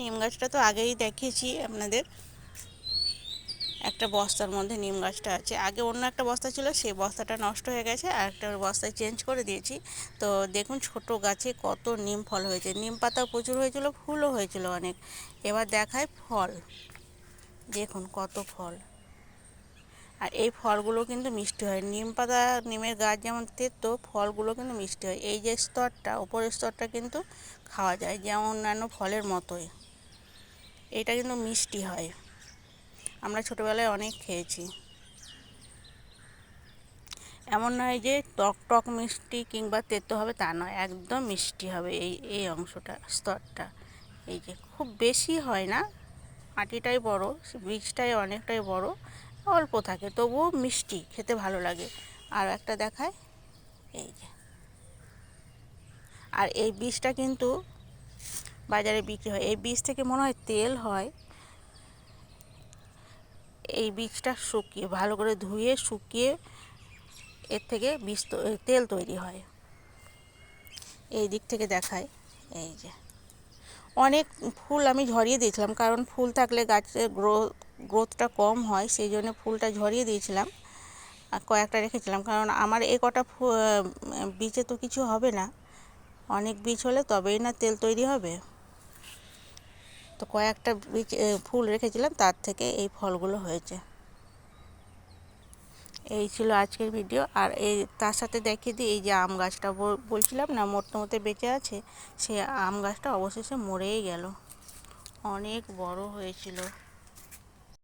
নিম গাছটা তো আগেই দেখিয়েছি আপনাদের, একটা বস্তার মধ্যে নিম গাছটা আছে। আগে অন্য একটা বস্তা ছিল, সেই বস্তাটা নষ্ট হয়ে গেছে, আর একটা বস্তায় চেঞ্জ করে দিয়েছি। তো দেখুন ছোট গাছে কত নিম ফল হয়েছে, নিম পাতাও প্রচুর হয়েছিল, ফুলও হয়েছিল অনেক। এবার দেখায় ফল, দেখুন কত ফল। আর এই ফলগুলো কিন্তু মিষ্টি হয়, নিম পাতা নিমের গাছ যেমন তেতো, ফলগুলো কিন্তু মিষ্টি হয়। এই যে স্তরটা, উপরের স্তরটা কিন্তু খাওয়া যায় যেমন অন্যান্য ফলের মতোই, এটা কিন্তু মিষ্টি হয়, আমরা ছোটোবেলায় অনেক খেয়েছি। এমন নয় যে টক টক মিষ্টি কিংবা তেতো হবে তা নয়, একদম মিষ্টি হবে এই এই অংশটা, স্তরটা। এই যে খুব বেশি হয় না, আটিটাই বড়, বীজটাই অনেকটাই বড়, অল্প থাকে তবুও মিষ্টি, খেতে ভালো লাগে। আর একটা দেখায়, এই যে, আর এই বীজটা কিন্তু বাজারে বিক্রি হয়, এই বীজ থেকে মনে হয় তেল হয়। এই বীজটা শুকিয়ে ভালো করে ধুয়ে শুকিয়ে এর থেকে বীজ তেল তৈরি হয়। এই দিক থেকে দেখায়, এই যে অনেক ফুল আমি ঝরিয়ে দিয়েছিলাম, কারণ ফুল থাকলে গাছের গ্রোথটা কম হয়, সেই জন্য ফুলটা ঝরিয়ে দিয়েছিলাম আর কয়েকটা রেখেছিলাম, কারণ আমার এ কটা বীজে তো কিছু হবে না, অনেক বীজ হলে তবেই না তেল তৈরি হবে। তো কয়েকটা বীজ ফুল রেখেছিলাম, তার থেকে এই ফলগুলো হয়েছে। এই ছিল আজকের ভিডিও। আর এই তার সাথে দেখিয়ে দিই, এই যে আম গাছটা বলছিলাম না মোটতে মোটতে বেঁচে আছে, সে আম গাছটা অবশেষে মরেই গেল, অনেক বড় হয়েছিল।